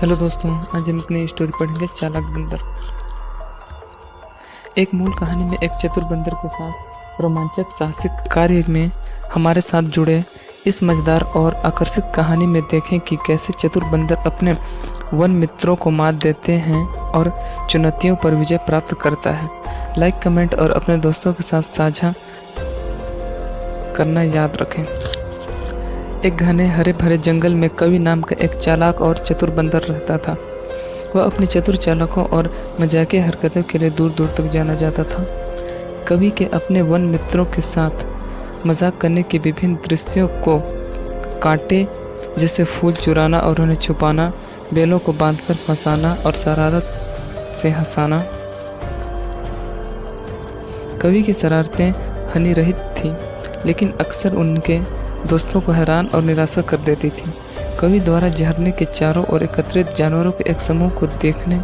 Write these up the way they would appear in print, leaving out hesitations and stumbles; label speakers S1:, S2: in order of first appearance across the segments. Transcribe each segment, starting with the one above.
S1: Hello दोस्तों, आज हम अपनी स्टोरी पढ़ेंगे चालाक बंदर। एक मूल कहानी में एक चतुर बंदर के साथ रोमांचक साहसिक कार्य में हमारे साथ जुड़े। इस मजेदार और आकर्षक कहानी में देखें कि कैसे चतुर बंदर अपने वन मित्रों को मात देते हैं और चुनौतियों पर विजय प्राप्त करता है। लाइक, कमेंट और अपने दोस्तों के साथ साझा करना याद रखें। एक घने हरे भरे जंगल में कवि नाम का एक चालाक और चतुर बंदर रहता था। वह अपनी चतुर चालाकों और मजाकिया हरकतों के लिए दूर दूर तक जाना जाता था। कवि के अपने वन मित्रों के साथ मजाक करने के विभिन्न दृश्यों को कांटे जैसे फूल चुराना और उन्हें छुपाना, बेलों को बांधकर फंसाना और शरारत से हंसाना। कवि की शरारतें हानि रहित थीं, लेकिन अक्सर उनके दोस्तों को हैरान और निराशा कर देती थी। कवि द्वारा झरने के चारों ओर एकत्रित जानवरों के एक समूह को देखने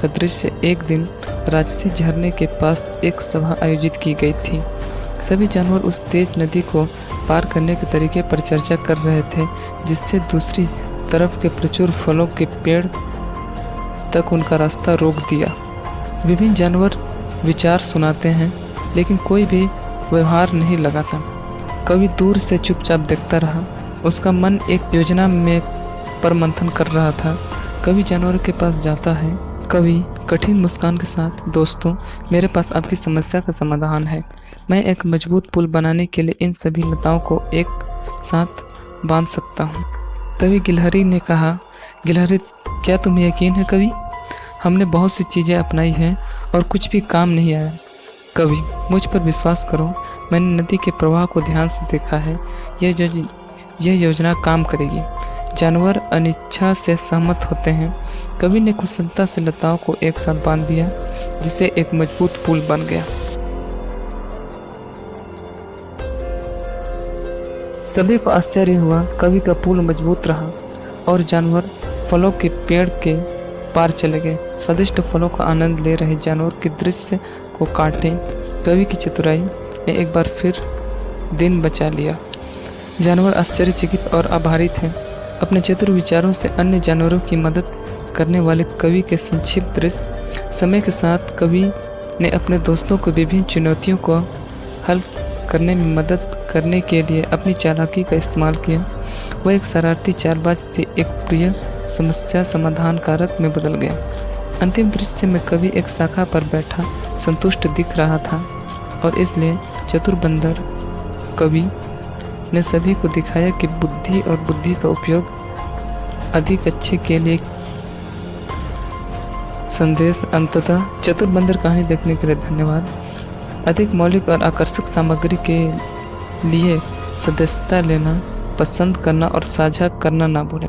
S1: का दृश्य एक दिन राजसी झरने के पास एक सभा आयोजित की गई थी। सभी जानवर उस तेज नदी को पार करने के तरीके पर चर्चा कर रहे थे, जिससे दूसरी तरफ के प्रचुर फलों के पेड़ तक उनका रास्ता रोक दिया। विभिन्न जानवर विचार सुनाते हैं, लेकिन कोई भी व्यवहार नहीं लगाता। कवि दूर से चुपचाप देखता रहा। उसका मन एक योजना में पर मंथन कर रहा था। कवि जानवरों के पास जाता है। कवि कठिन मुस्कान के साथ, दोस्तों, मेरे पास आपकी समस्या का समाधान है। मैं एक मजबूत पुल बनाने के लिए इन सभी लताओं को एक साथ बांध सकता हूँ। तभी गिलहरी ने कहा, गिलहरी, क्या तुम्हें यकीन है कवि? हमने बहुत सी चीज़ें अपनाई हैं और कुछ भी काम नहीं आया। कवि, मुझ पर विश्वास करो, मैंने नदी के प्रवाह को ध्यान से देखा है। यह योजना काम करेगी। जानवर अनिच्छा से सहमत होते हैं। कवि ने कुशलता से लताओं को एक साथ बांध दिया, जिससे एक मजबूत पुल बन गया। सभी को आश्चर्य हुआ। कवि का पुल मजबूत रहा और जानवर फलों के पेड़ के पार चले गए। स्वादिष्ट फलों का आनंद ले रहे जानवर के दृश्य को काटे कवि की चतुराई ने एक बार फिर दिन बचा लिया। जानवर आश्चर्यचकित और आभारी थे। अपने चतुर विचारों से अन्य जानवरों की मदद करने वाले कवि के संक्षिप्त दृश्य। समय के साथ कवि ने अपने दोस्तों को विभिन्न चुनौतियों को हल करने में मदद करने के लिए अपनी चालाकी का इस्तेमाल किया। वह एक शरारती चालबाज से एक प्रिय समस्या समाधान कारक में बदल गया। अंतिम दृश्य में कवि एक शाखा पर बैठा संतुष्ट दिख रहा था, और इसलिए चतुर बंदर कवि ने सभी को दिखाया कि बुद्धि और बुद्धि का उपयोग अधिक अच्छे के लिए संदेश। अंततः चतुर बंदर कहानी देखने के लिए धन्यवाद। अधिक मौलिक और आकर्षक सामग्री के लिए सदस्यता लेना, पसंद करना और साझा करना ना भूलें।